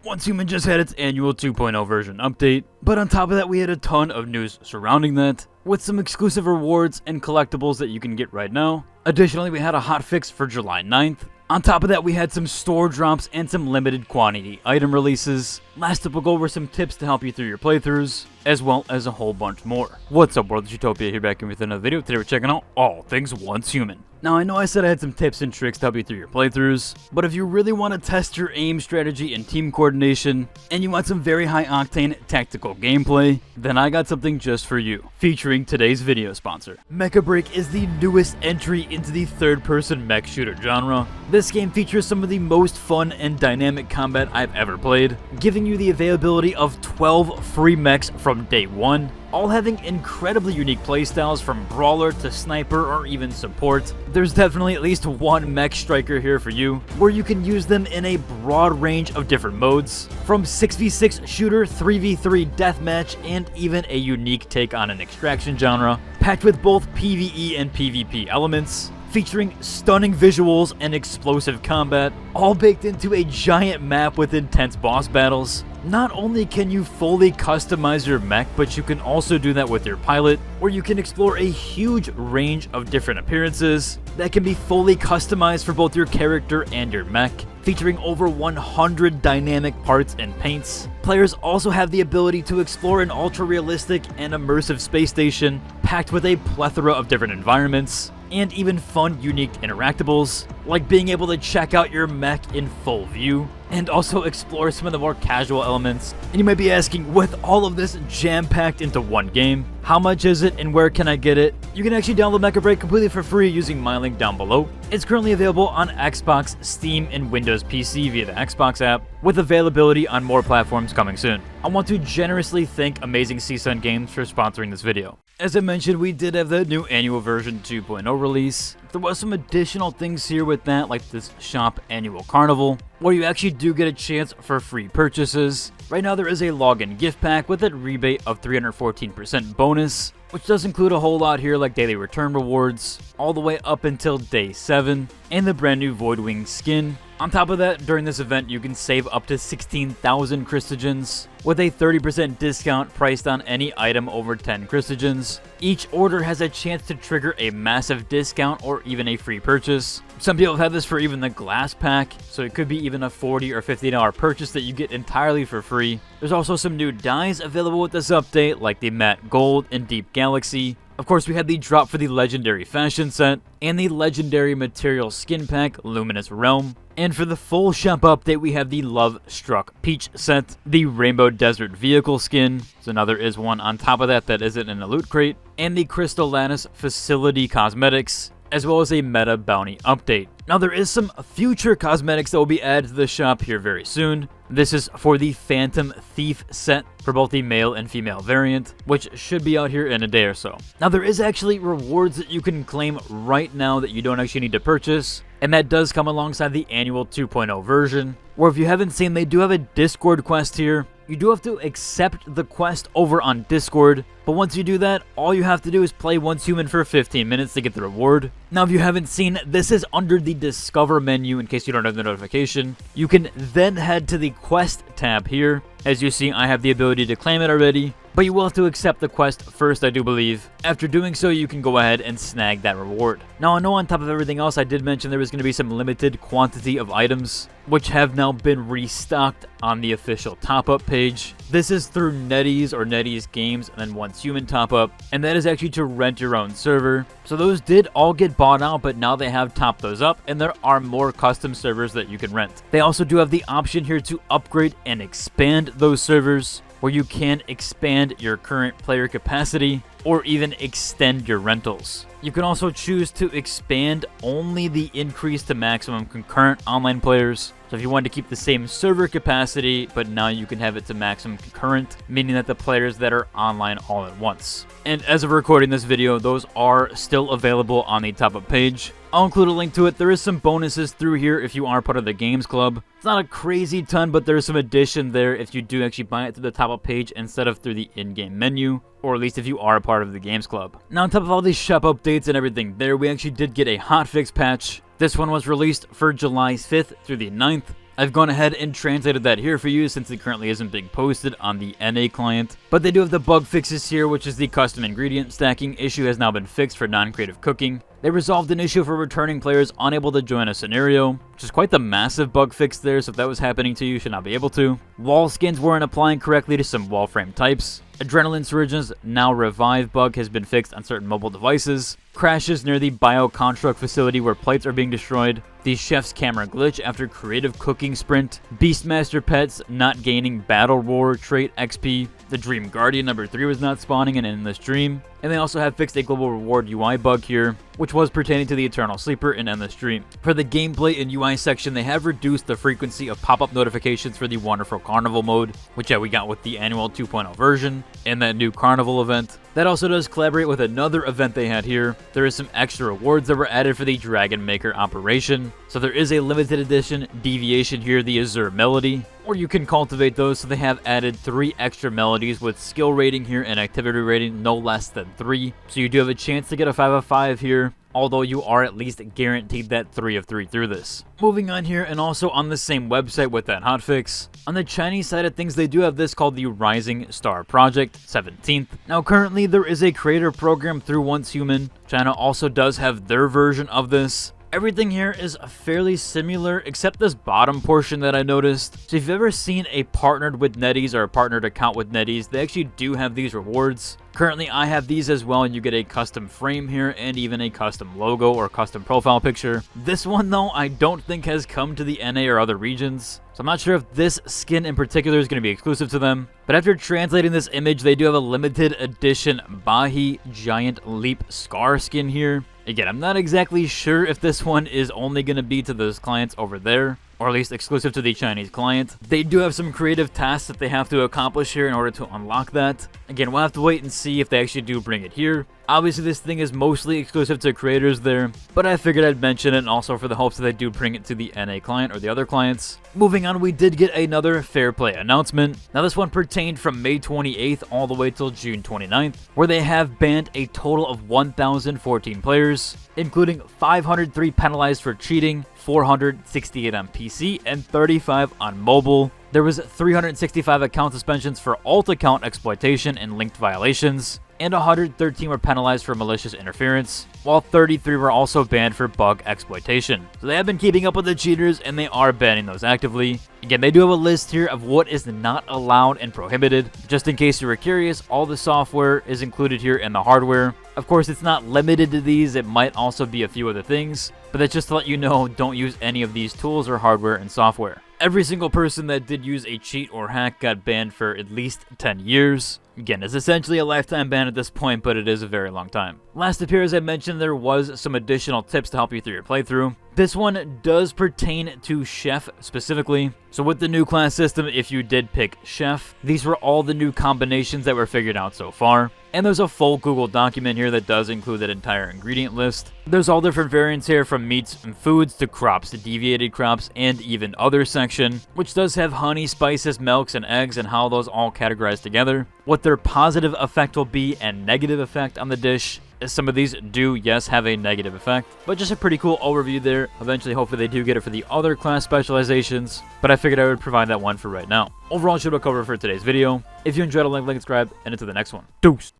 Once Human just had its annual 2.0 version update, but on top of that we had a ton of news surrounding that, with some exclusive rewards and collectibles that you can get right now. Additionally, we had a hotfix for July 9th. On top of that, we had some store drops and some limited quantity item releases. Last up, we'll go over some tips to help you through your playthroughs, as well as a whole bunch more. What's up, world? It's Utopia here, back in with another video. Today we're checking out all things Once Human. Now, I know I said I had some tips and tricks to help you through your playthroughs, but if you really want to test your aim strategy and team coordination, and you want some very high-octane tactical gameplay, then I got something just for you, featuring today's video sponsor. Mecca Break is the newest entry into the third-person mech shooter genre. This game features some of the most fun and dynamic combat I've ever played, giving you the availability of 12 free mechs from day one, all having incredibly unique playstyles from brawler to sniper or even support. There's definitely at least one mech striker here for you, where you can use them in a broad range of different modes, from 6v6 shooter, 3v3 deathmatch, and even a unique take on an extraction genre, packed with both PvE and PvP elements, featuring stunning visuals and explosive combat, all baked into a giant map with intense boss battles. Not only can you fully customize your mech, but you can also do that with your pilot, where you can explore a huge range of different appearances that can be fully customized for both your character and your mech, featuring over 100 dynamic parts and paints. Players also have the ability to explore an ultra-realistic and immersive space station, packed with a plethora of different environments, and even fun, unique interactables, like being able to check out your mech in full view, and also explore some of the more casual elements. And you might be asking, with all of this jam-packed into one game, how much is it and where can I get it? You can actually download Mecca Break completely for free using my link down below. It's currently available on Xbox, Steam, and Windows PC via the Xbox app, with availability on more platforms coming soon. I want to generously thank Amazing Seasun Games for sponsoring this video. As I mentioned, we did have the new annual version 2.0 release. There was some additional things here with that, like this shop annual carnival, where you actually do get a chance for free purchases. Right now there is a login gift pack with a rebate of 314% bonus, which does include a whole lot here, like daily return rewards, all the way up until day 7, and the brand new Voidwing skin. On top of that, during this event, you can save up to 16,000 Christogens, with a 30% discount priced on any item over 10 Christogens. Each order has a chance to trigger a massive discount or even a free purchase. Some people have had this for even the glass pack, so it could be even a $40 or $50 purchase that you get entirely for free. There's also some new dyes available with this update, like the Matte Gold and Deep Galaxy. Of course, we had the drop for the Legendary Fashion Set, and the Legendary Material Skin Pack, Luminous Realm. And for the full shop update, we have the Love Struck Peach set, the Rainbow Desert Vehicle skin, so now there is one on top of that that isn't in a loot crate, and the Crystal Lattice Facility Cosmetics, as well as a Meta Bounty update. Now there is some future cosmetics that will be added to the shop here very soon. This is for the Phantom Thief set for both the male and female variant, which should be out here in a day or so. Now there is actually rewards that you can claim right now that you don't actually need to purchase, and that does come alongside the annual 2.0 version, where if you haven't seen, they do have a Discord quest here. You do have to accept the quest over on Discord, but once you do that, all you have to do is play Once Human for 15 minutes to get the reward. Now if you haven't seen, this is under the Discover menu in case you don't have the notification. You can then head to the Quest tab here. As you see, I have the ability to claim it already, but you will have to accept the quest first, I do believe. After doing so, you can go ahead and snag that reward. Now, I know on top of everything else, I did mention there was going to be some limited quantity of items, which have now been restocked on the official top-up page. This is through NetEase or NetEase Games and then Once Human top-up, and that is actually to rent your own server. So those did all get bought out, but now they have topped those up, and there are more custom servers that you can rent. They also do have the option here to upgrade and expand those servers, where you can expand your current player capacity or even extend your rentals. You can also choose to expand only the increase to maximum concurrent online players. So if you wanted to keep the same server capacity, but now you can have it to maximum concurrent, meaning that the players that are online all at once. And as of recording this video, those are still available on the top-up page. I'll include a link to it. There is some bonuses through here if you are part of the Games Club. It's not a crazy ton, but there's some addition there if you do actually buy it through the top-up page instead of through the in-game menu, or at least if you are a part of the Games Club. Now, on top of all these shop updates and everything there, we actually did get a hotfix patch. This one was released for July 5th through the 9th. I've gone ahead and translated that here for you since it currently isn't being posted on the NA client. But they do have the bug fixes here, which is the custom ingredient stacking issue has now been fixed for non-creative cooking. They resolved an issue for returning players unable to join a scenario, which is quite the massive bug fix there, so if that was happening to you, you should not be able to. Wall skins weren't applying correctly to some wall frame types. Adrenaline Surgeon's now revive bug has been fixed on certain mobile devices. Crashes near the bioconstruct facility where plates are being destroyed. The chef's camera glitch after creative cooking sprint. Beastmaster pets not gaining battle roar trait XP. The Dream Guardian number 3 was not spawning in Endless Dream. And they also have fixed a global reward UI bug here, which was pertaining to the Eternal Sleeper in Endless Dream. For the gameplay and UI section, they have reduced the frequency of pop-up notifications for the wonderful Carnival mode, which we got with the annual 2.0 version and that new Carnival event. That also does collaborate with another event they had here. There is some extra rewards that were added for the Dragon Maker operation. So there is a limited edition deviation here, the Azure Melody, or you can cultivate those. So they have added 3 extra melodies with skill rating here and activity rating no less than 3. So you do have a chance to get a 5 of 5 here, although you are at least guaranteed that 3 of 3 through this. Moving on here, and also on the same website with that hotfix, on the Chinese side of things, they do have this called the Rising Star Project 17th. Now currently there is a creator program through Once Human. China also does have their version of this. Everything here is fairly similar except this bottom portion that I noticed. So if you've ever seen a partnered with NetEase or a partnered account with NetEase, they actually do have these rewards. Currently I have these as well, and you get a custom frame here and even a custom logo or custom profile picture. This one though I don't think has come to the NA or other regions, so I'm not sure if this skin in particular is going to be exclusive to them. But after translating this image, they do have a limited edition Bahi Giant Leap Scar skin here. Again, I'm not exactly sure if this one is only going to be to those clients over there, or at least exclusive to the Chinese client. They do have some creative tasks that they have to accomplish here in order to unlock that. Again, we'll have to wait and see if they actually do bring it here. Obviously, this thing is mostly exclusive to creators there, but I figured I'd mention it, and also for the hopes that they do bring it to the NA client or the other clients. Moving on, we did get another Fair Play announcement. Now, this one pertained from May 28th all the way till June 29th, where they have banned a total of 1,014 players, including 503 penalized for cheating, 468 on PC, and 35 on mobile. There was 365 account suspensions for alt account exploitation and linked violations, and 113 were penalized for malicious interference, while 33 were also banned for bug exploitation. So they have been keeping up with the cheaters, and they are banning those actively. Again, they do have a list here of what is not allowed and prohibited. Just in case you were curious, all the software is included here and the hardware. Of course, it's not limited to these, it might also be a few other things, but that's just to let you know, don't use any of these tools or hardware and software. Every single person that did use a cheat or hack got banned for at least 10 years. Again, it's essentially a lifetime ban at this point, but it is a very long time. Last up here, as I mentioned, there was some additional tips to help you through your playthrough. This one does pertain to Chef specifically. So with the new class system, if you did pick Chef, these were all the new combinations that were figured out so far. And there's a full Google document here that does include that entire ingredient list. There's all different variants here, from meats and foods to crops to deviated crops and even other section, which does have honey, spices, milks, and eggs, and how those all categorize together, what their positive effect will be and negative effect on the dish. Some of these do, yes, have a negative effect, but just a pretty cool overview there. Eventually, hopefully they do get it for the other class specializations, but I figured I would provide that one for right now. Overall, should we cover for today's video. If you enjoyed it, like, subscribe, and into the next one. Deuce!